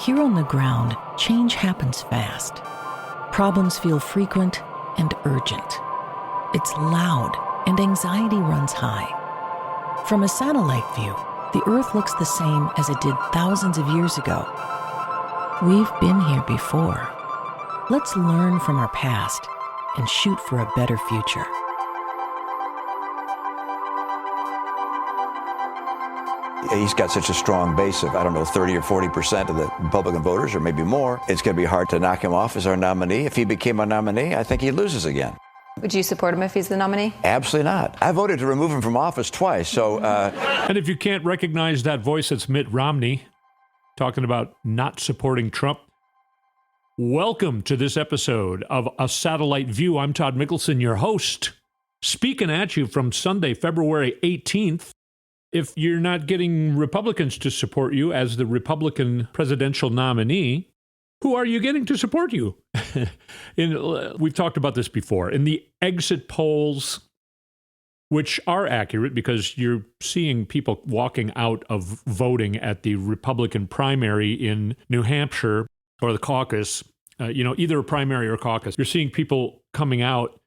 Here on the ground, change happens fast. Problems feel frequent and urgent. It's loud and anxiety runs high. From a satellite view, the Earth looks the same as it did thousands of years ago. We've been here before. Let's learn from our past and shoot for a better future. He's got such a strong base of, 30 or 40% of the Republican voters, or maybe more. It's going to be hard to knock him off as our nominee. If he became a nominee, I think he loses again. Would you support him if he's the nominee? Absolutely not. I voted to remove him from office twice, so... And if you can't recognize that voice, it's Mitt Romney talking about not supporting Trump. Welcome to this episode of A Satellite View. I'm Todd Mikkelson, your host, speaking at you from Sunday, February 18th. If you're not getting Republicans to support you as the Republican presidential nominee, who are you getting to support you? We've talked about this before. In the exit polls, which are accurate because you're seeing people walking out of voting at the Republican primary in New Hampshire or the caucus, either a primary or caucus. You're seeing people coming out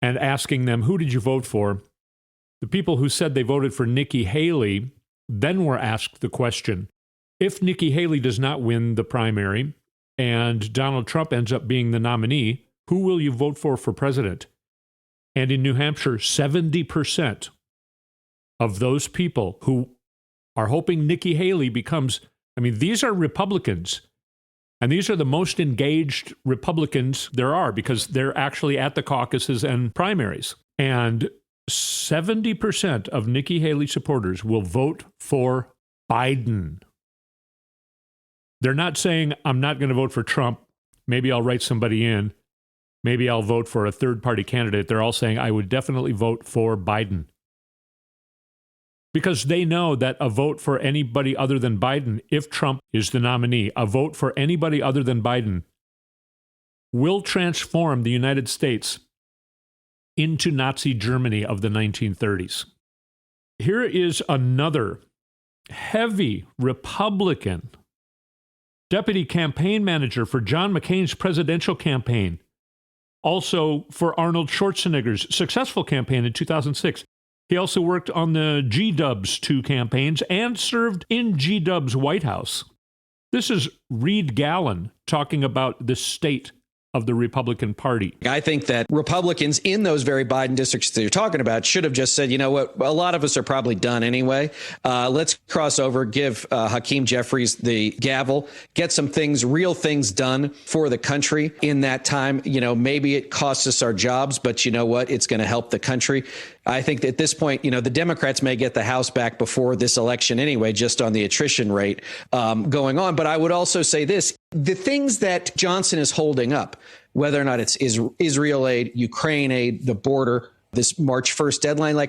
and asking them, who did you vote for? The people who said they voted for Nikki Haley then were asked the question, if Nikki Haley does not win the primary and Donald Trump ends up being the nominee, who will you vote for president? And in New Hampshire, 70% of those people who are hoping Nikki Haley becomes, these are Republicans, and these are the most engaged Republicans there are because they're actually at the caucuses and primaries. And 70% of Nikki Haley supporters will vote for Biden. They're not saying, I'm not going to vote for Trump. Maybe I'll write somebody in. Maybe I'll vote for a third-party candidate. They're all saying, I would definitely vote for Biden. Because they know that a vote for anybody other than Biden, if Trump is the nominee, a vote for anybody other than Biden will transform the United States into Nazi Germany of the 1930s. Here is another heavy Republican deputy campaign manager for John McCain's presidential campaign, also for Arnold Schwarzenegger's successful campaign in 2006. He also worked on the G-Dub's 2 campaigns and served in G-Dub's White House. This is Reed Gallen talking about the state of the Republican Party. I think that Republicans in those very Biden districts that you're talking about should have just said, you know what, a lot of us are probably done anyway. Let's cross over, give Hakeem Jeffries the gavel, get some things, real things done for the country in that time. Maybe it costs us our jobs, but you know what? It's going to help the country. I think that at this point, the Democrats may get the House back before this election anyway, just on the attrition rate going on. But I would also say this, the things that Johnson is holding up, whether or not it's Israel aid, Ukraine aid, the border, this March 1st deadline,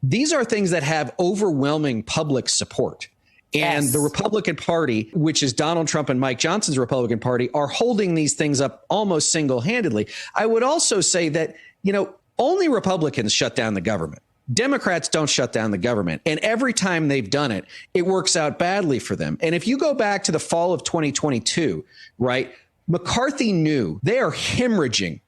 these are things that have overwhelming public support. And the Republican Party, which is Donald Trump and Mike Johnson's Republican Party, are holding these things up almost single-handedly. I would also say that, only Republicans shut down the government. Democrats don't shut down the government. And every time they've done it, it works out badly for them. And if you go back to the fall of 2022, right, McCarthy knew they are hemorrhaging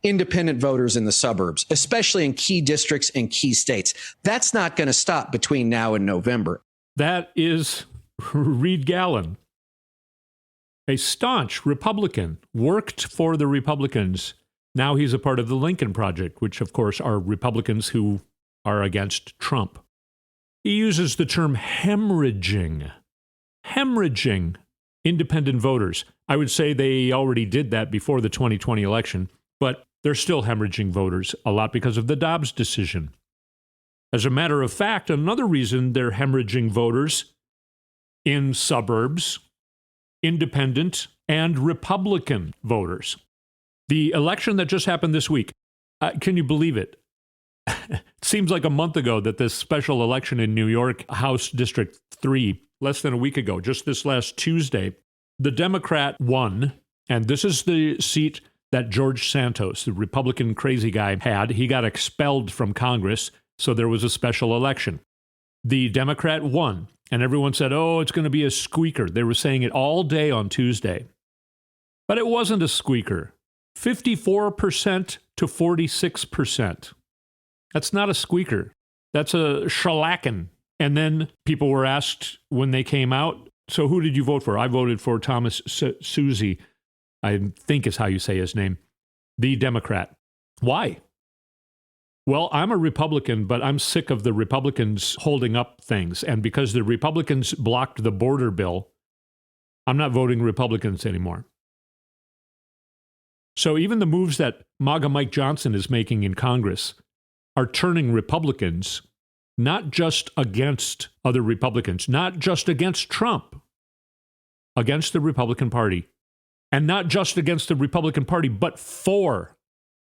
independent voters in the suburbs, especially in key districts and key states. That's not going to stop between now and November. That is Reed Gallen, a staunch Republican, worked for the Republicans. Now he's a part of the Lincoln Project, which, of course, are Republicans who are against Trump. He uses the term hemorrhaging independent voters. I would say they already did that before the 2020 election, but they're still hemorrhaging voters, a lot because of the Dobbs decision. As a matter of fact, another reason they're hemorrhaging voters in suburbs, independent, and Republican voters. The election that just happened this week, can you believe it? It seems like a month ago that this special election in New York, House District 3, less than a week ago, just this last Tuesday, the Democrat won, and this is the seat that George Santos, the Republican crazy guy, had. He got expelled from Congress, so there was a special election. The Democrat won, And everyone said, oh, it's going to be a squeaker. They were saying it all day on Tuesday. But it wasn't a squeaker. 54% to 46%. That's not a squeaker. That's a shellacking. And then people were asked when they came out, so who did you vote for? I voted for Thomas Susie, I think is how you say his name, the Democrat. Why? Well, I'm a Republican, but I'm sick of the Republicans holding up things. And because the Republicans blocked the border bill, I'm not voting Republicans anymore. So even the moves that MAGA Mike Johnson is making in Congress are turning Republicans not just against other Republicans, not just against Trump, against the Republican Party. And not just against the Republican Party, but for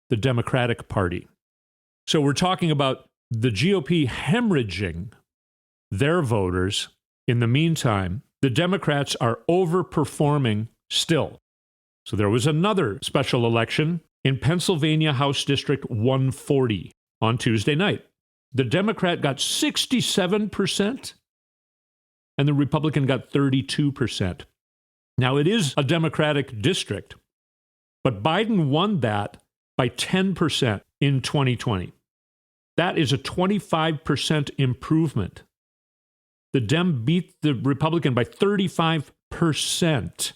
the Democratic Party. So we're talking about the GOP hemorrhaging their voters. In the meantime, the Democrats are overperforming still. So there was another special election in Pennsylvania House District 140 on Tuesday night. The Democrat got 67% and the Republican got 32%. Now, it is a Democratic district, but Biden won that by 10% in 2020. That is a 25% improvement. The Dem beat the Republican by 35%.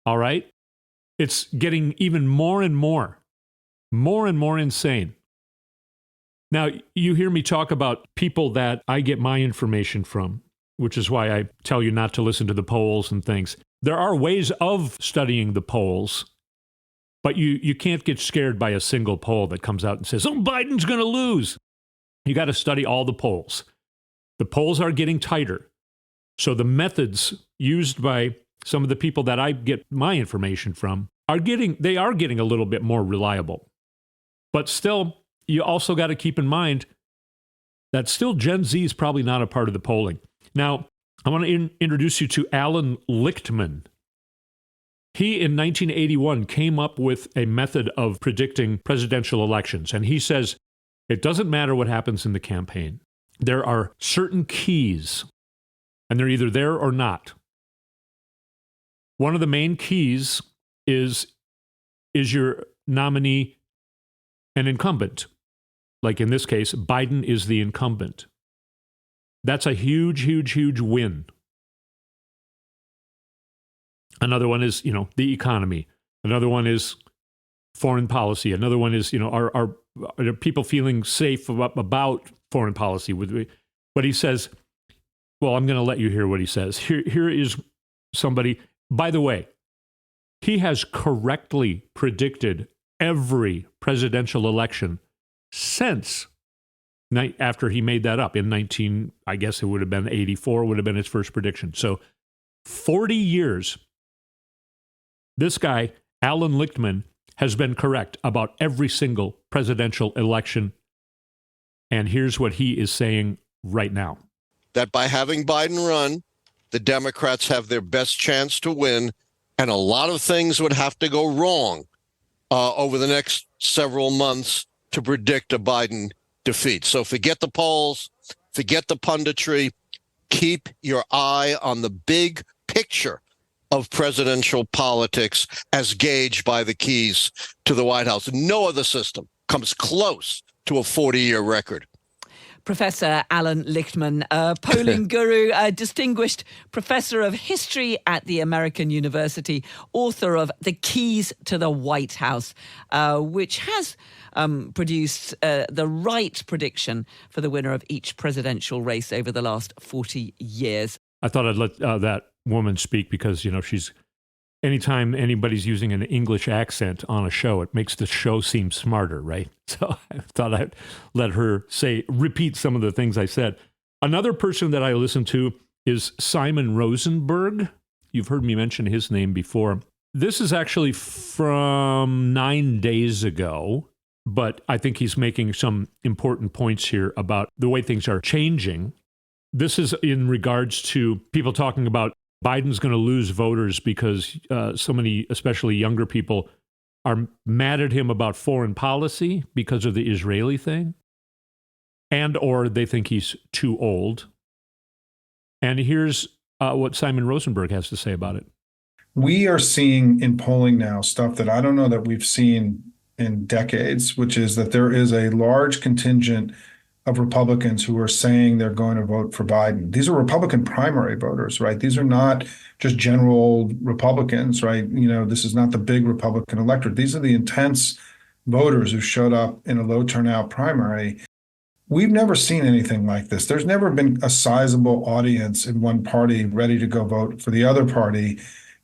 All right? It's getting even more and more insane. Now, you hear me talk about people that I get my information from, which is why I tell you not to listen to the polls and things. There are ways of studying the polls, but you can't get scared by a single poll that comes out and says, oh, Biden's going to lose. You got to study all the polls. The polls are getting tighter. So the methods used by some of the people that I get my information from are getting a little bit more reliable. But still, you also got to keep in mind that still Gen Z is probably not a part of the polling. Now, I want to introduce you to Alan Lichtman. He, in 1981, came up with a method of predicting presidential elections. And he says, it doesn't matter what happens in the campaign. There are certain keys, and they're either there or not. One of the main keys is your nominee an incumbent? Like in this case, Biden is the incumbent. That's a huge, huge, huge win. Another one is, the economy. Another one is foreign policy. Another one is, are people feeling safe about foreign policy? But he says, well, I'm going to let you hear what he says. Here is somebody, by the way, he has correctly predicted every presidential election since after he made that up in I guess it would have been 84, would have been his first prediction. So 40 years, this guy, Alan Lichtman, has been correct about every single presidential election. And here's what he is saying right now. That by having Biden run, the Democrats have their best chance to win, and a lot of things would have to go wrong over the next several months to predict a Biden defeat. So forget the polls, forget the punditry, keep your eye on the big picture of presidential politics as gauged by the keys to the White House. No other system comes close to a 40-year record. Professor Alan Lichtman, polling guru, a distinguished professor of history at the American University, author of The Keys to the White House, which has produced the right prediction for the winner of each presidential race over the last 40 years. I thought I'd let that woman speak because, she's anytime anybody's using an English accent on a show, it makes the show seem smarter, right? So I thought I'd let her repeat some of the things I said. Another person that I listen to is Simon Rosenberg. You've heard me mention his name before. This is actually from 9 days ago, but I think he's making some important points here about the way things are changing. This is in regards to people talking about Biden's going to lose voters because so many, especially younger people, are mad at him about foreign policy because of the Israeli thing, and or they think he's too old. And here's what Simon Rosenberg has to say about it. We are seeing in polling now stuff that I don't know that we've seen in decades, which is that there is a large contingent of Republicans who are saying they're going to vote for Biden. These are Republican primary voters, right? These are not just general Republicans, right? This is not the big Republican electorate. These are the intense voters who showed up in a low turnout primary. We've never seen anything like this. There's never been a sizable audience in one party ready to go vote for the other party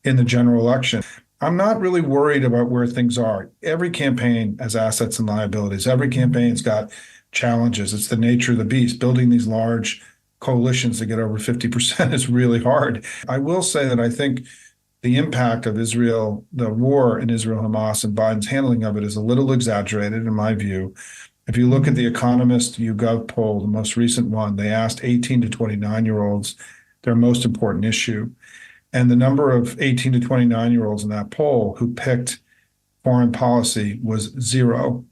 in the general election. I'm not really worried about where things are. Every campaign has assets and liabilities. Every campaign's got challenges. It's the nature of the beast. Building these large coalitions to get over 50% is really hard. I will say that I think the impact of Israel, the war in Israel, Hamas, and Biden's handling of it is a little exaggerated in my view. If you look at the Economist YouGov poll, the most recent one, they asked 18 to 29-year-olds their most important issue. And the number of 18 to 29-year-olds in that poll who picked foreign policy was zero,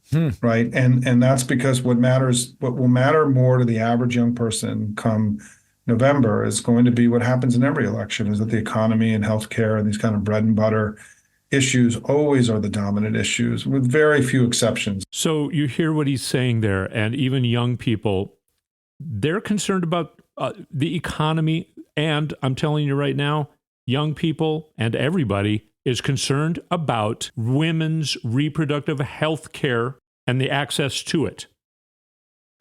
right? And that's because what will matter more to the average young person come November is going to be what happens in every election, is that the economy and healthcare and these kind of bread and butter issues always are the dominant issues, with very few exceptions. So you hear what he's saying there, and even young people, they're concerned about the economy. And I'm telling you right now, young people and everybody is concerned about women's reproductive health care and the access to it.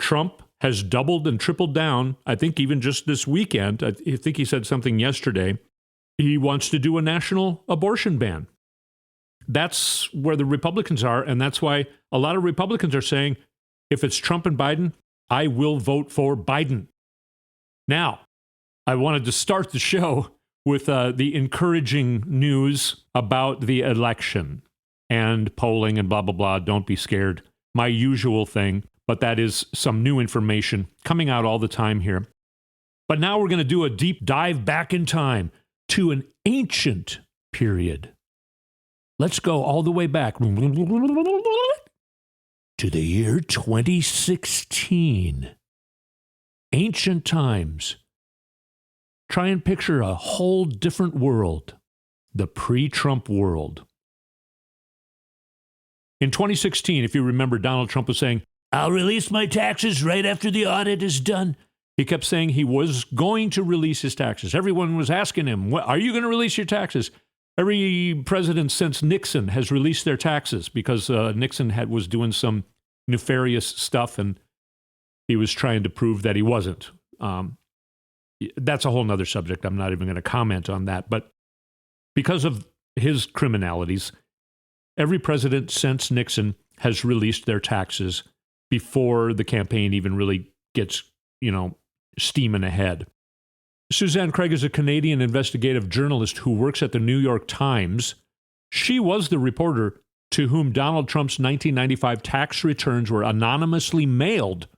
Trump has doubled and tripled down, I think even just this weekend. I think he said something yesterday. He wants to do a national abortion ban. That's where the Republicans are, and that's why a lot of Republicans are saying, if it's Trump and Biden, I will vote for Biden. Now, I wanted to start the show with the encouraging news about the election and polling and blah, blah, blah. Don't be scared. My usual thing, but that is some new information coming out all the time here. But now we're going to do a deep dive back in time to an ancient period. Let's go all the way back to the year 2016. Ancient times. Try and picture a whole different world, the pre-Trump world. In 2016, if you remember, Donald Trump was saying, I'll release my taxes right after the audit is done. He kept saying he was going to release his taxes. Everyone was asking him, are you going to release your taxes? Every president since Nixon has released their taxes because Nixon was doing some nefarious stuff and he was trying to prove that he wasn't. That's a whole nother subject. I'm not even going to comment on that. But because of his criminalities, every president since Nixon has released their taxes before the campaign even really gets, steaming ahead. Suzanne Craig is a Canadian investigative journalist who works at the New York Times. She was the reporter to whom Donald Trump's 1995 tax returns were anonymously mailed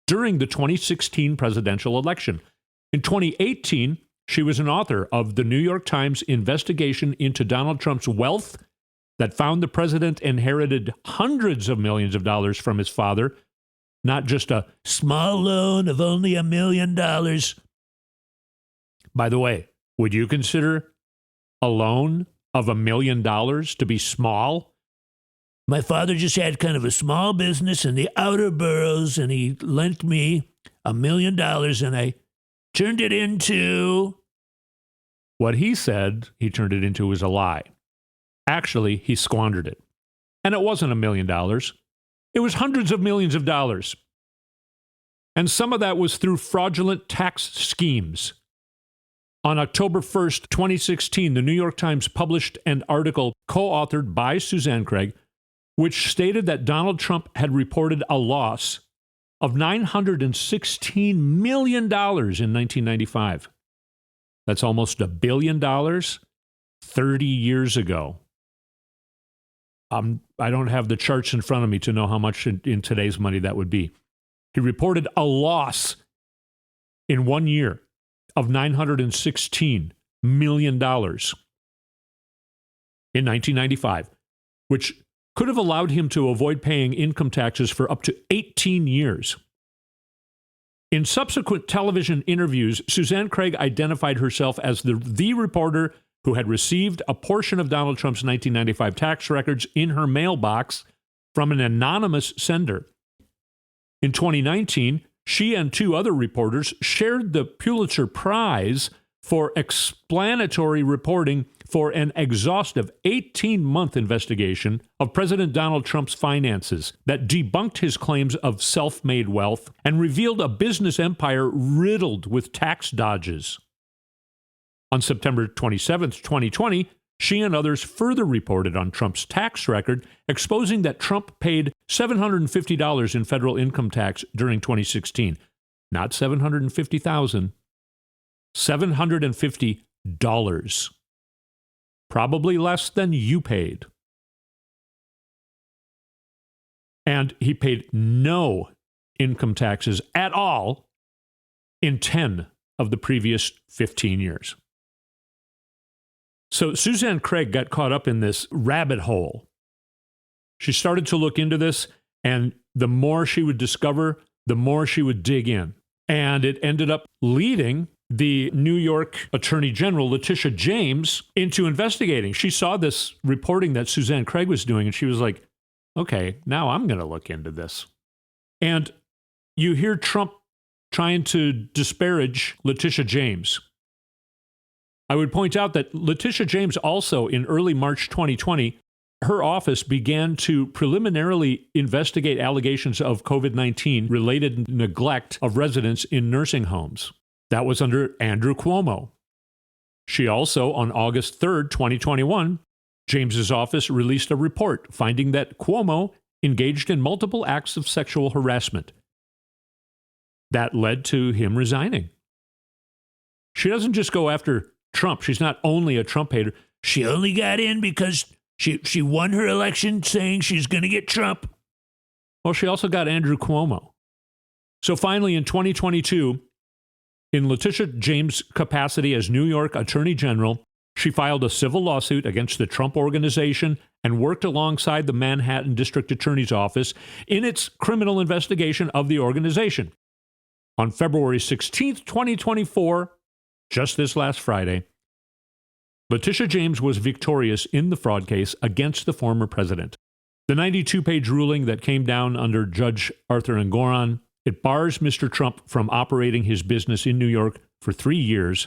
during the 2016 presidential election. In 2018, she was an author of the New York Times investigation into Donald Trump's wealth that found the president inherited hundreds of millions of dollars from his father, not just a small loan of only $1 million. By the way, would you consider a loan of $1 million to be small? My father just had kind of a small business in the outer boroughs, and he lent me $1 million, and I turned it into... What he said he turned it into was a lie. Actually, he squandered it. And it wasn't $1 million. It was hundreds of millions of dollars. And some of that was through fraudulent tax schemes. On October 1st, 2016, the New York Times published an article co-authored by Suzanne Craig, which stated that Donald Trump had reported a loss of $916 million in 1995. That's almost $1 billion 30 years ago. I don't have the charts in front of me to know how much in today's money that would be. He reported a loss in 1 year of $916 million in 1995, which could have allowed him to avoid paying income taxes for up to 18 years. In subsequent television interviews, Suzanne Craig identified herself as the reporter who had received a portion of Donald Trump's 1995 tax records in her mailbox from an anonymous sender. In 2019, she and two other reporters shared the Pulitzer Prize for explanatory reporting for an exhaustive 18-month investigation of President Donald Trump's finances that debunked his claims of self-made wealth and revealed a business empire riddled with tax dodges. On September 27, 2020, she and others further reported on Trump's tax record, exposing that Trump paid $750 in federal income tax during 2016. Not $750,000, $750. Probably less than you paid. And he paid no income taxes at all in 10 of the previous 15 years. So Suzanne Craig got caught up in this rabbit hole. She started to look into this, and the more she would discover, the more she would dig in. And it ended up leading the New York Attorney General, Letitia James, into investigating. She saw this reporting that Suzanne Craig was doing, and she was like, okay, now I'm going to look into this. And you hear Trump trying to disparage Letitia James. I would point out that Letitia James also, in early March 2020, her office began to preliminarily investigate allegations of COVID-19 related neglect of residents in nursing homes. That was under Andrew Cuomo. She also, on August 3rd, 2021, James's office released a report finding that Cuomo engaged in multiple acts of sexual harassment. That led to him resigning. She doesn't just go after Trump. She's not only a Trump hater. She only got in because she won her election saying she's going to get Trump. Well, she also got Andrew Cuomo. So finally, in 2022, in Letitia James' capacity as New York Attorney General, she filed a civil lawsuit against the Trump Organization and worked alongside the Manhattan District Attorney's Office in its criminal investigation of the organization. On February 16th, 2024, just this last Friday, Letitia James was victorious in the fraud case against the former president. The 92-page ruling that came down under Judge Arthur Engoron, it bars Mr. Trump from operating his business in New York for 3 years,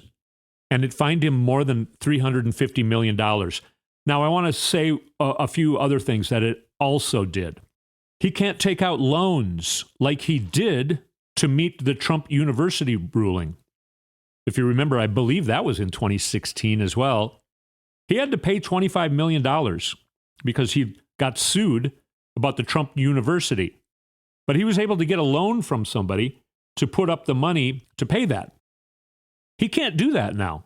and it fined him more than $350 million. Now, I want to say a few other things that it also did. He can't take out loans like he did to meet the Trump University ruling. If you remember, I believe that was in 2016 as well. He had to pay $25 million because he got sued about the Trump University. But he was able to get a loan from somebody to put up the money to pay that. He can't do that now.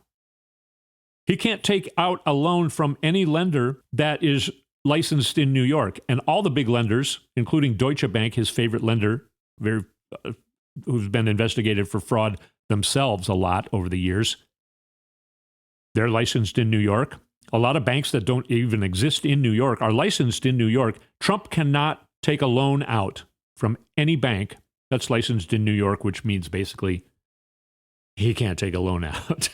He can't take out a loan from any lender that is licensed in New York. And all the big lenders, including Deutsche Bank, his favorite lender, who's been investigated for fraud themselves a lot over the years, they're licensed in New York. A lot of banks that don't even exist in New York are licensed in New York. Trump cannot take a loan out from any bank that's licensed in New York, which means basically he can't take a loan out.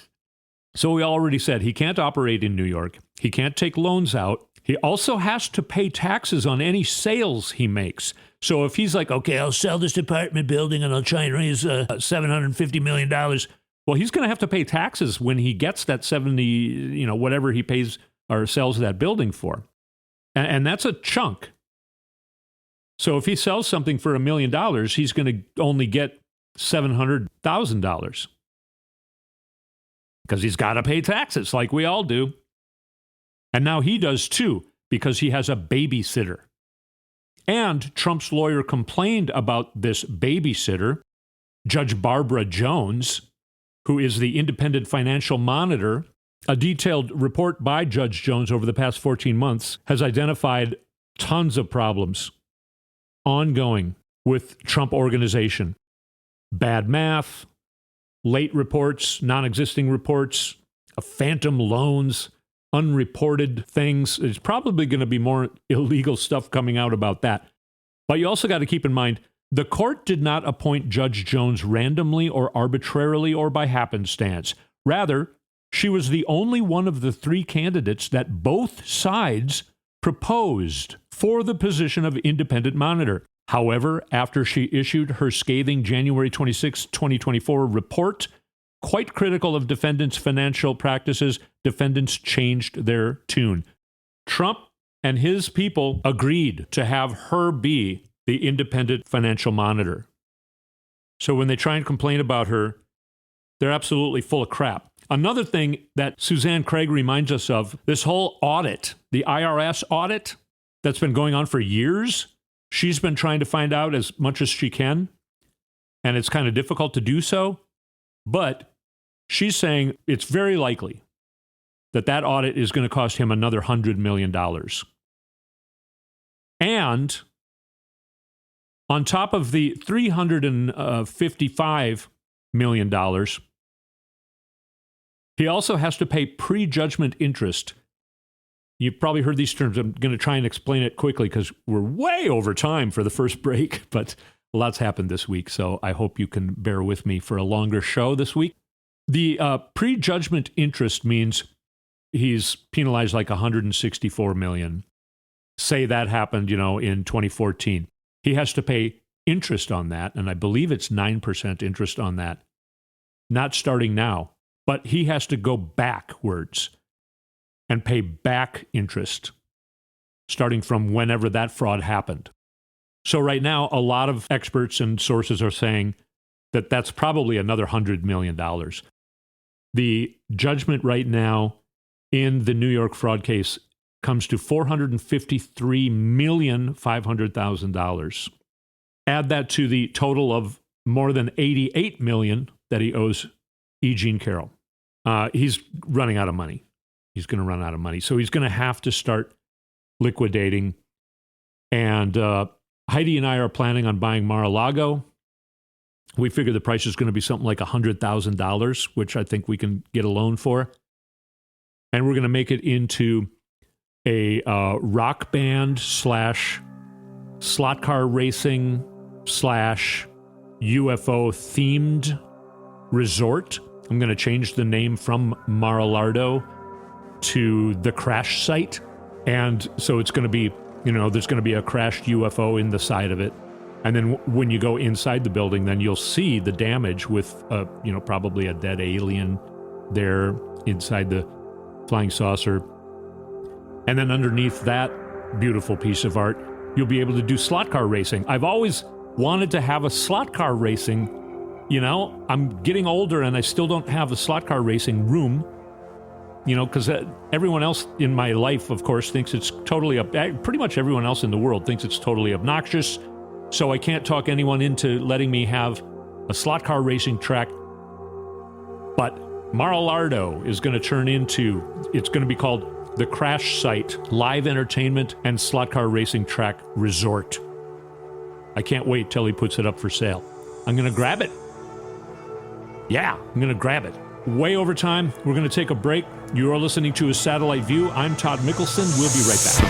So we already said he can't operate in New York. He can't take loans out. He also has to pay taxes on any sales he makes. So if he's like, okay, I'll sell this apartment building and I'll try and raise $750 million. Well, he's going to have to pay taxes when he gets that 70, whatever he pays or sells that building for. And that's a chunk. So if he sells something for $1 million, he's going to only get $700,000 because he's got to pay taxes like we all do. And now he does too, because he has a babysitter. And Trump's lawyer complained about this babysitter, Judge Barbara Jones, who is the independent financial monitor. A detailed report by Judge Jones over the past 14 months has identified tons of problems ongoing with Trump Organization. Bad math, late reports, non-existing reports, phantom loans, unreported things. There's probably going to be more illegal stuff coming out about that. But you also got to keep in mind The court did not appoint Judge Jones randomly or arbitrarily or by happenstance. Rather, she was the only one of the three candidates that both sides proposed for the position of independent monitor. However, after she issued her scathing January 26, 2024 report, quite critical of defendants' financial practices, defendants changed their tune. Trump and his people agreed to have her be the independent financial monitor. So when they try and complain about her, they're absolutely full of crap. Another thing that Suzanne Craig reminds us of, this whole audit, the IRS audit that's been going on for years, she's been trying to find out as much as she can, and it's kind of difficult to do so, but she's saying it's very likely that that audit is going to cost him another $100 million. And on top of the $355 million, he also has to pay prejudgment interest. You've probably heard these terms. I'm going to try and explain it quickly because we're way over time for the first break, but a lot's happened this week, so I hope you can bear with me for a longer show this week. The prejudgment interest means he's penalized like $164 million. Say that happened, in 2014. He has to pay interest on that, and I believe it's 9% interest on that. Not starting now, but he has to go backwards and pay back interest starting from whenever that fraud happened. So right now, a lot of experts and sources are saying that that's probably another $100 million. The judgment right now in the New York fraud case comes to $453,500,000. Add that to the total of more than $88 million that he owes E. Jean Carroll. He's running out of money. He's going to run out of money. So he's going to have to start liquidating. And Heidi and I are planning on buying Mar-A-Lago. We figure the price is going to be something like $100,000, which I think we can get a loan for. And we're going to make it into a rock band / slot car racing / UFO themed resort. I'm going to change the name from Mar-A-Lardo to the crash site. And so it's going to be, there's going to be a crashed UFO in the side of it. And then when you go inside the building, then you'll see the damage with, probably a dead alien there inside the flying saucer. And then underneath that beautiful piece of art, you'll be able to do slot car racing. I've always wanted to have a slot car racing. I'm getting older and I still don't have a slot car racing room, because everyone else in my life, of course, thinks it's totally, pretty much everyone else in the world thinks it's totally obnoxious. So I can't talk anyone into letting me have a slot car racing track. But Mar-A-Lardo is going to turn into, it's going to be called the Crash Site Live Entertainment and Slot Car Racing Track Resort. I can't wait till he puts it up for sale. I'm going to grab it. Yeah, I'm going to grab it. Way over time. We're going to take a break. You are listening to A Satellite View. I'm Todd Mikkelson. We'll be right back.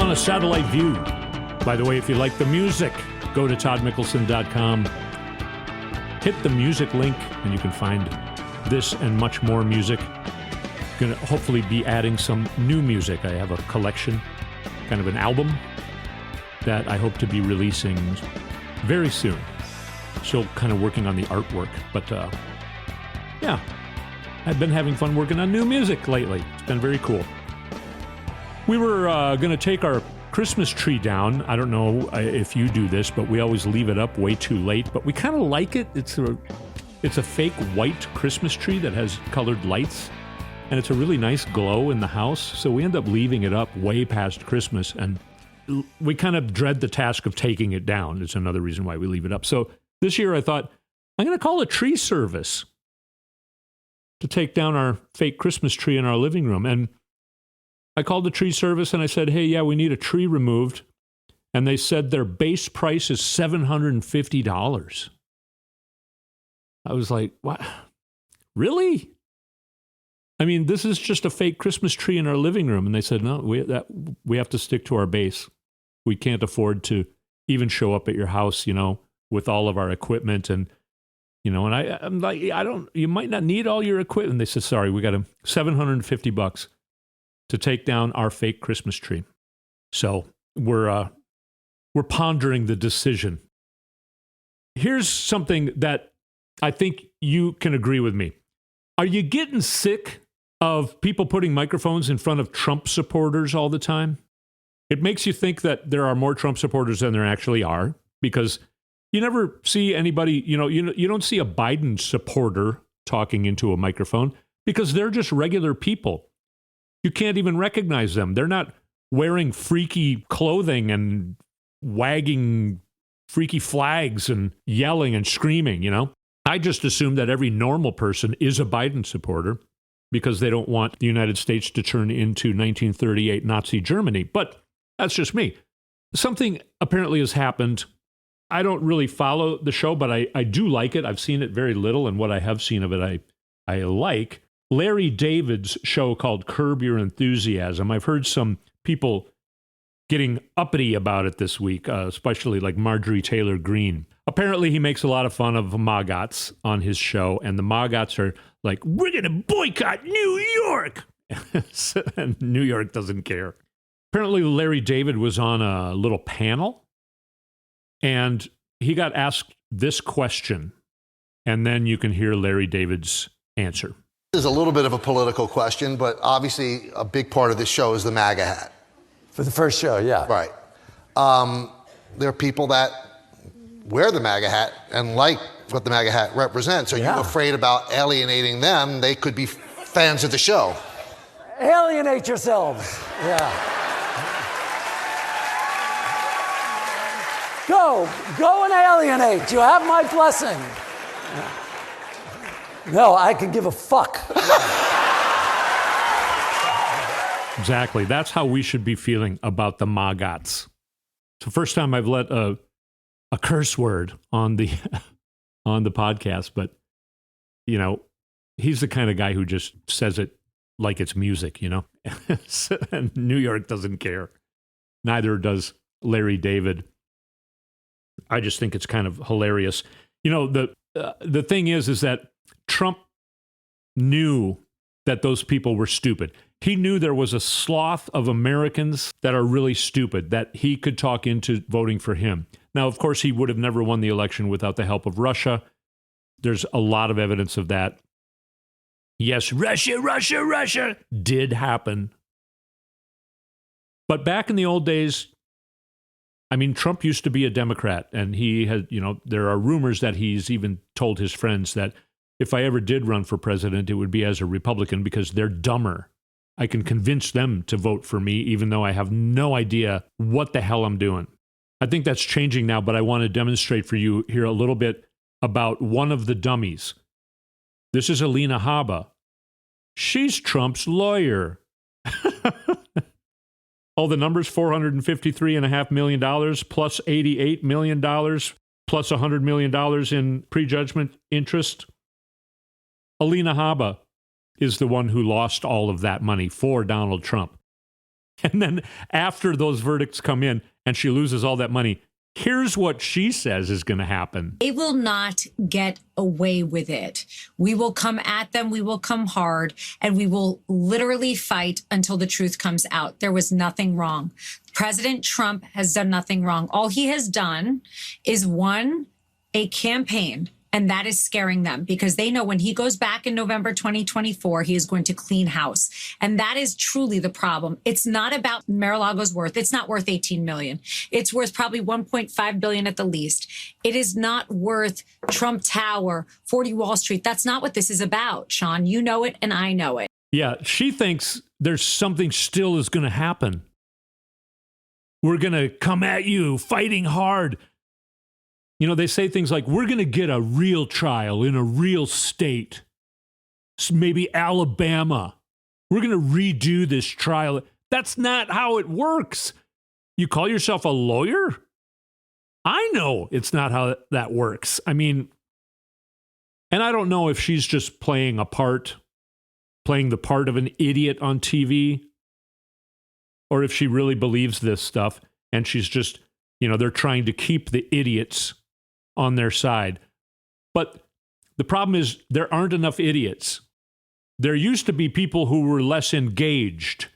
A Satellite View. By the way, if you like the music, go to toddmickelson.com. Hit the music link, and you can find this and much more music. Going to hopefully be adding some new music. I have a collection, kind of an album, that I hope to be releasing very soon. Still kind of working on the artwork, but yeah, I've been having fun working on new music lately. It's been very cool. We were going to take our Christmas tree down. I don't know if you do this, but we always leave it up way too late. But we kind of like it. It's It's a fake white Christmas tree that has colored lights, and it's a really nice glow in the house. So we end up leaving it up way past Christmas, and we kind of dread the task of taking it down. It's another reason why we leave it up. So this year I thought, I'm going to call a tree service to take down our fake Christmas tree in our living room. And I called the tree service and I said, hey, yeah, we need a tree removed. And they said their base price is $750. I was like, what? Really? I mean, this is just a fake Christmas tree in our living room. And they said, no, we have to stick to our base. We can't afford to even show up at your house, with all of our equipment. And, and I'm like, you might not need all your equipment. They said, sorry, we got $750 to take down our fake Christmas tree. So we're pondering the decision. Here's something that I think you can agree with me. Are you getting sick of people putting microphones in front of Trump supporters all the time? It makes you think that there are more Trump supporters than there actually are, because you never see anybody, you don't see a Biden supporter talking into a microphone, because they're just regular people. You can't even recognize them. They're not wearing freaky clothing and wagging freaky flags and yelling and screaming, I just assume that every normal person is a Biden supporter because they don't want the United States to turn into 1938 Nazi Germany. But that's just me. Something apparently has happened. I don't really follow the show, but I do like it. I've seen it very little, and what I have seen of it, I like. Larry David's show called Curb Your Enthusiasm. I've heard some people getting uppity about it this week, especially like Marjorie Taylor Greene. Apparently, he makes a lot of fun of MAGAs on his show, and the MAGAs are like, we're going to boycott New York! And New York doesn't care. Apparently, Larry David was on a little panel, and he got asked this question, and then you can hear Larry David's answer. This is a little bit of a political question, but obviously a big part of this show is the MAGA hat. For the first show, yeah. Right. There are people that wear the MAGA hat and like what the MAGA hat represents. Are you afraid about alienating them? They could be fans of the show. Alienate yourselves. Yeah. Go and alienate. You have my blessing. No, I can give a fuck. Exactly. That's how we should be feeling about the MAGAs. It's the first time I've let a curse word on the podcast, but he's the kind of guy who just says it like it's music, And New York doesn't care. Neither does Larry David. I just think it's kind of hilarious. The thing is that Trump knew that those people were stupid. He knew there was a swath of Americans that are really stupid that he could talk into voting for him. Now, of course, he would have never won the election without the help of Russia. There's a lot of evidence of that. Yes, Russia did happen. But back in the old days, Trump used to be a Democrat, and he had, there are rumors that he's even told his friends that if I ever did run for president, it would be as a Republican because they're dumber. I can convince them to vote for me, even though I have no idea what the hell I'm doing. I think that's changing now, but I want to demonstrate for you here a little bit about one of the dummies. This is Alina Habba. She's Trump's lawyer. All the numbers, $453.5 million, plus $88 million, plus $100 million in prejudgment interest. Alina Habba is the one who lost all of that money for Donald Trump. And then after those verdicts come in and she loses all that money, here's what she says is going to happen. They will not get away with it. We will come at them. We will come hard, and we will literally fight until the truth comes out. There was nothing wrong. President Trump has done nothing wrong. All he has done is won a campaign And that is scaring them because they know when he goes back in November 2024, he is going to clean house. And that is truly the problem. It's not about Mar-a-Lago's worth. It's not worth $18 million. It's worth probably $1.5 billion at the least. It is not worth Trump Tower, 40 Wall Street. That's not what this is about, Sean. You know it and I know it. Yeah, she thinks there's something still is going to happen. We're going to come at you fighting hard. You know, they say things like, we're going to get a real trial in a real state. Maybe Alabama. We're going to redo this trial. That's not how it works. You call yourself a lawyer? I know it's not how that works. I mean, and I don't know if she's just playing the part of an idiot on TV, or if she really believes this stuff and she's just, they're trying to keep the idiots on their side. But the problem is there aren't enough idiots. There used to be people who were less engaged.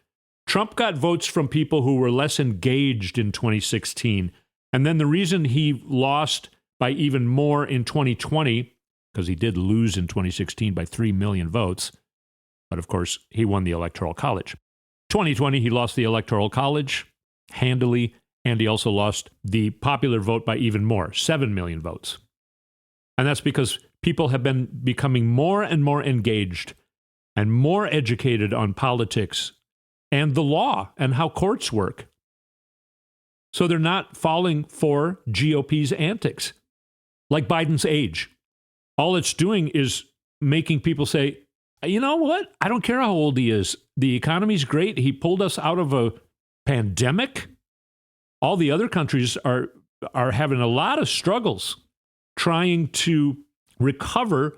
Trump got votes from people who were less engaged in 2016. And then the reason he lost by even more in 2020, because he did lose in 2016 by 3 million votes, but of course he won the Electoral College. 2020, he lost the Electoral College handily, and he also lost the popular vote by even more, 7 million votes. And that's because people have been becoming more and more engaged and more educated on politics and the law and how courts work. So they're not falling for GOP's antics, like Biden's age. All it's doing is making people say, you know what? I don't care how old he is. The economy's great. He pulled us out of a pandemic. All the other countries are having a lot of struggles trying to recover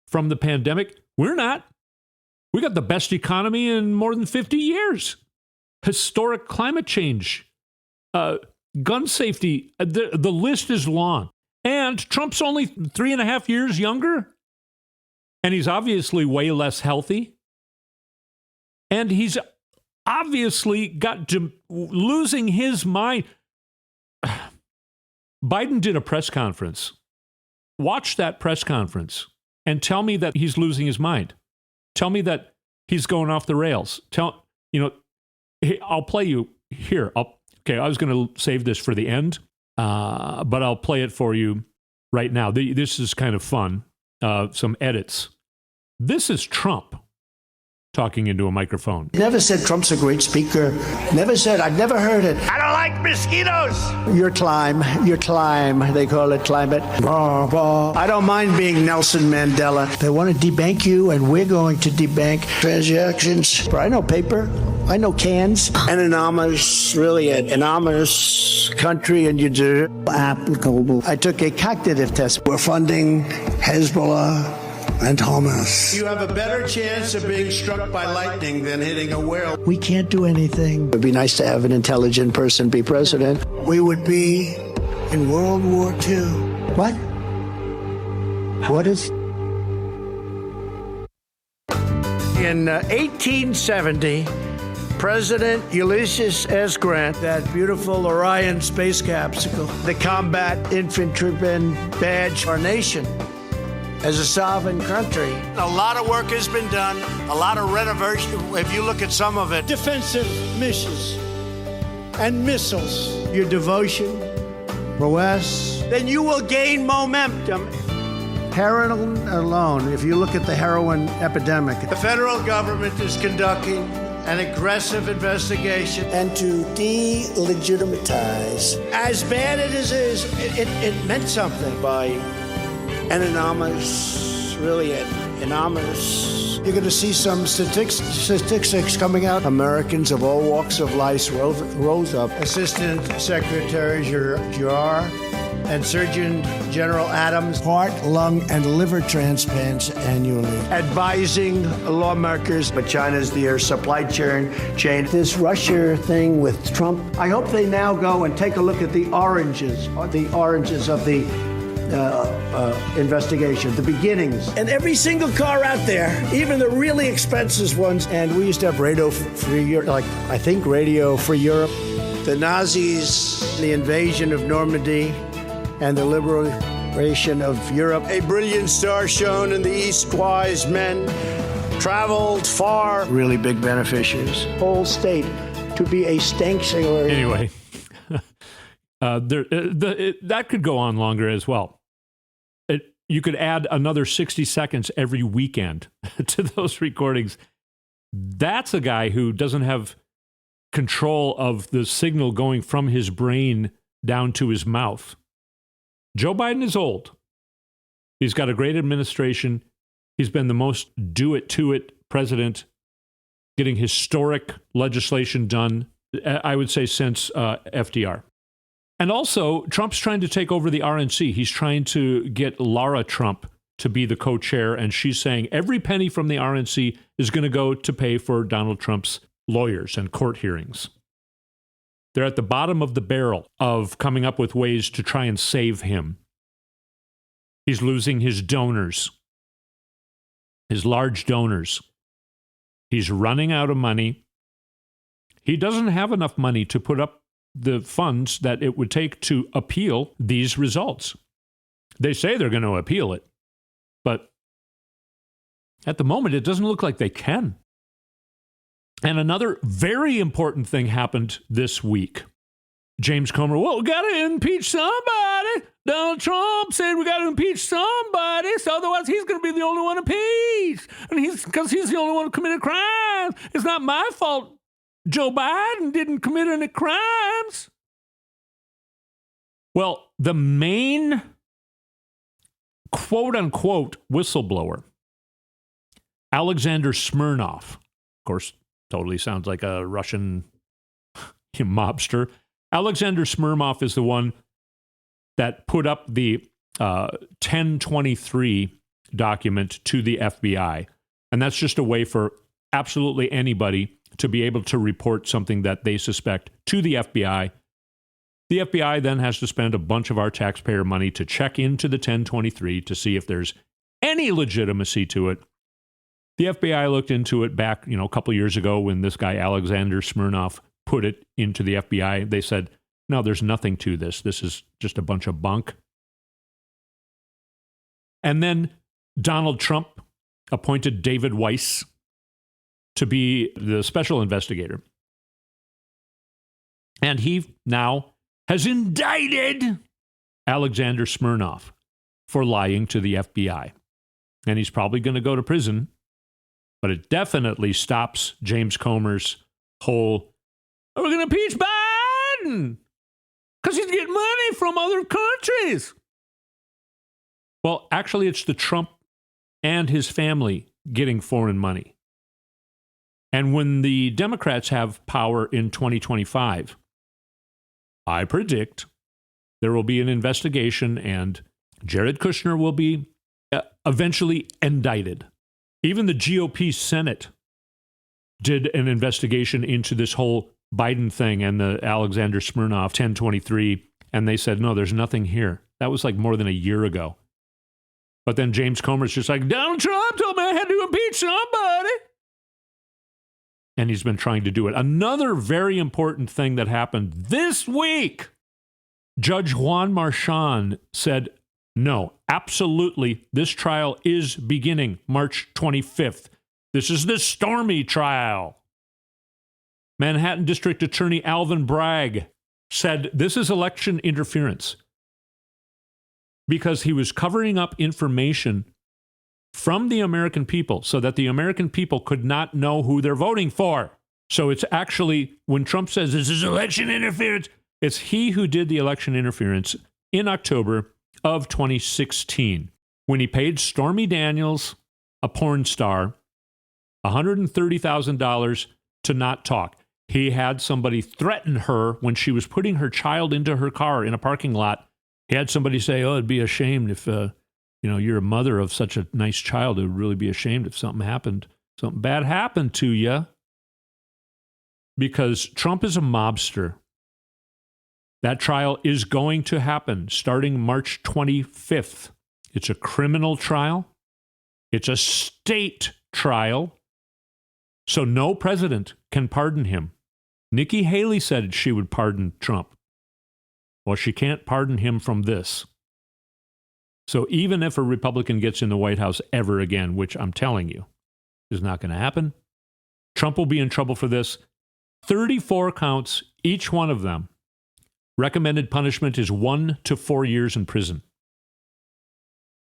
from the pandemic. We're not. We got the best economy in more than 50 years. Historic climate change, gun safety. The list is long. And Trump's only 3.5 years younger. And he's obviously way less healthy. And he's obviously got to losing his mind. Biden did a press conference. Watch that press conference and tell me that he's losing his mind. Tell me that he's going off the rails. I'll play you here. I was going to save this for the end, but I'll play it for you right now. This is kind of fun. Some edits. This is Trump talking into a microphone. Never said Trump's a great speaker. Never said, I've never heard it. I don't like mosquitoes. Your climb, they call it climate. I don't mind being Nelson Mandela. They want to debank you, and we're going to debank transactions. But I know paper. I know cans. An anonymous, really an anonymous country, and you do applicable. I took a cognitive test. We're funding Hezbollah and Hamas. You have a better chance of being struck by lightning than hitting a whale. We can't do anything. It would be nice to have an intelligent person be president. We would be in World War II. What? What is? In 1870, President Ulysses S. Grant, that beautiful Orion space capsule, the combat infantryman badge our nation as a sovereign country. A lot of work has been done, a lot of renovation, if you look at some of it. Defensive missions and missiles. Your devotion, prowess, then you will gain momentum. Heroin alone, if you look at the heroin epidemic. The federal government is conducting an aggressive investigation. And to delegitimize. As bad as it is, it meant something by an anonymous, really an anonymous. You're going to see some statistics coming out. Americans of all walks of life rose up. Assistant Secretary Girard and Surgeon General Adams. Heart, lung, and liver transplants annually. Advising lawmakers, but China's their supply chain. This Russia thing with Trump, I hope they now go and take a look at the oranges of the investigation, the beginnings. And every single car out there, even the really expensive ones, and we used to have Radio Free Europe, Radio Free Europe. The Nazis, the invasion of Normandy, and the Federation of Europe. A brilliant star shone in the east, wise men traveled far. Really big beneficiaries. Whole state to be a sanctuary. Anyway, that could go on longer as well. You could add another 60 seconds every weekend to those recordings. That's a guy who doesn't have control of the signal going from his brain down to his mouth. Joe Biden is old. He's got a great administration. He's been the most do-it-to-it president, getting historic legislation done, I would say, since FDR. And also, Trump's trying to take over the RNC. He's trying to get Lara Trump to be the co-chair, and she's saying every penny from the RNC is going to go to pay for Donald Trump's lawyers and court hearings. They're at the bottom of the barrel of coming up with ways to try and save him. He's losing his donors, his large donors. He's running out of money. He doesn't have enough money to put up the funds that it would take to appeal these results. They say they're going to appeal it, but at the moment, it doesn't look like they can. And another very important thing happened this week. James Comer, well, we got to impeach somebody. Donald Trump said we got to impeach somebody, so otherwise he's going to be the only one impeached. And because he's the only one who committed crimes. It's not my fault Joe Biden didn't commit any crimes. Well, the main quote-unquote whistleblower, Alexander Smirnov, of course, totally sounds like a Russian mobster. Alexander Smirnov is the one that put up the 1023 document to the FBI. And that's just a way for absolutely anybody to be able to report something that they suspect to the FBI. The FBI then has to spend a bunch of our taxpayer money to check into the 1023 to see if there's any legitimacy to it. The FBI looked into it back, a couple years ago when this guy Alexander Smirnov put it into the FBI. They said, no, there's nothing to this. This is just a bunch of bunk. And then Donald Trump appointed David Weiss to be the special investigator. And he now has indicted Alexander Smirnov for lying to the FBI. And he's probably going to go to prison. But it definitely stops James Comer's whole, we're going to impeach Biden because he's getting money from other countries. Well, actually, it's the Trump and his family getting foreign money. And when the Democrats have power in 2025, I predict there will be an investigation and Jared Kushner will be eventually indicted. Even the GOP Senate did an investigation into this whole Biden thing and the Alexander Smirnov 1023, and they said, no, there's nothing here. That was like more than a year ago. But then James Comer's just like, Donald Trump told me I had to impeach somebody. And he's been trying to do it. Another very important thing that happened this week, Judge Juan Marchand said, no, absolutely, this trial is beginning March 25th. This is the Stormy trial. Manhattan District Attorney Alvin Bragg said this is election interference because he was covering up information from the American people so that the American people could not know who they're voting for. So it's actually, when Trump says this is election interference, it's he who did the election interference in October of 2016 when he paid Stormy Daniels, a porn star, $130,000 to not talk. He had somebody threaten her when she was putting her child into her car in a parking lot. He had somebody say, oh, it'd be a shame if, you're a mother of such a nice child. It would really be ashamed if something bad happened to you. Because Trump is a mobster. That trial is going to happen starting March 25th. It's a criminal trial. It's a state trial. So no president can pardon him. Nikki Haley said she would pardon Trump. Well, she can't pardon him from this. So even if a Republican gets in the White House ever again, which I'm telling you is not going to happen, Trump will be in trouble for this. 34 counts, each one of them. Recommended punishment is 1 to 4 years in prison.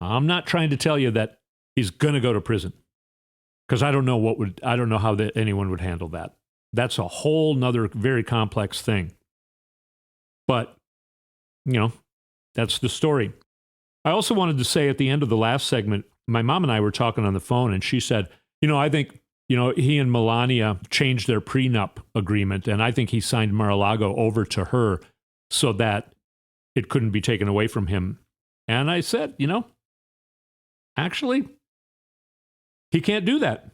I'm not trying to tell you that he's going to go to prison, because I don't know how anyone would handle that. That's a whole nother very complex thing. But, that's the story. I also wanted to say at the end of the last segment, my mom and I were talking on the phone, and she said, I think, he and Melania changed their prenup agreement, and I think he signed Mar-A-Lardo over to her so that it couldn't be taken away from him. And I said, actually, he can't do that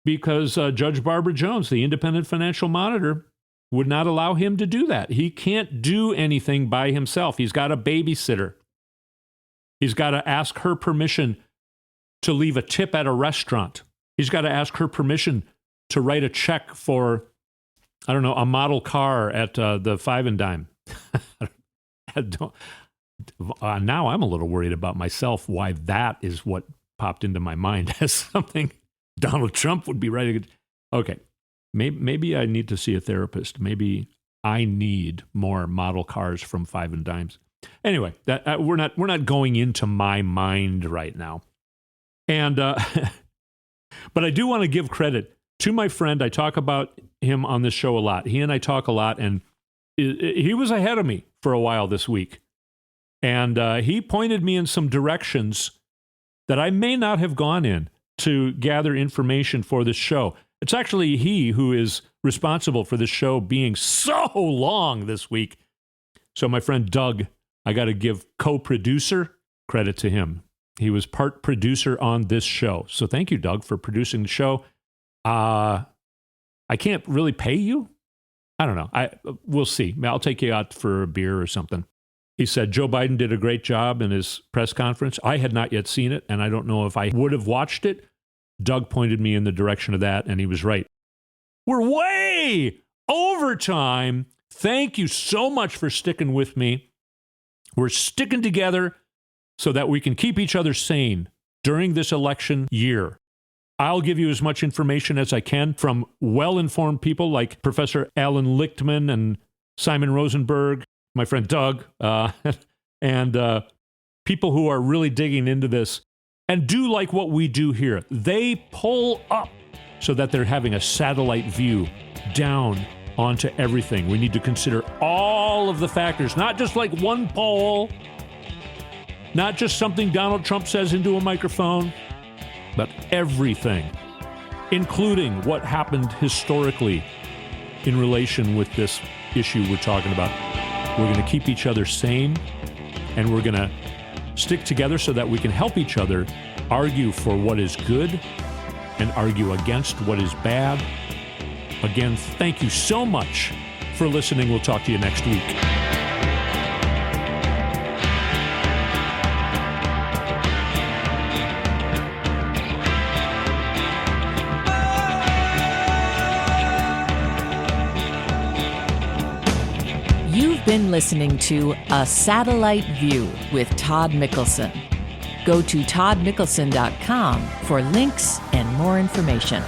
because Judge Barbara Jones, the independent financial monitor, would not allow him to do that. He can't do anything by himself. He's got a babysitter. He's got to ask her permission to leave a tip at a restaurant. He's got to ask her permission to write a check for, a model car at the Five and Dime. Now I'm a little worried about myself, why that is what popped into my mind as something Donald Trump would be writing. Okay, maybe I need to see a therapist. Maybe I need more model cars from Five and Dimes. Anyway, we're not going into my mind right now. And but I do want to give credit to my friend. I talk about him on this show a lot. He and I talk a lot, and he was ahead of me for a while this week. And he pointed me in some directions that I may not have gone in to gather information for this show. It's actually he who is responsible for this show being so long this week. So my friend Doug, I got to give co-producer credit to him. He was part producer on this show. So thank you, Doug, for producing the show. I can't really pay you. I don't know. We'll see. I'll take you out for a beer or something. He said Joe Biden did a great job in his press conference. I had not yet seen it, and I don't know if I would have watched it. Doug pointed me in the direction of that, and he was right. We're way over time. Thank you so much for sticking with me. We're sticking together so that we can keep each other sane during this election year. I'll give you as much information as I can from well-informed people like Professor Alan Lichtman and Simon Rosenberg, my friend Doug, and people who are really digging into this and do like what we do here. They pull up so that they're having a satellite view down onto everything. We need to consider all of the factors, not just like one poll, not just something Donald Trump says into a microphone, but everything, including what happened historically in relation with this issue we're talking about. We're going to keep each other sane, and we're going to stick together so that we can help each other argue for what is good and argue against what is bad. Again, thank you so much for listening. We'll talk to you next week. You've been listening to A Satellite View with Todd Mikkelson. Go to toddmikkelson.com for links and more information.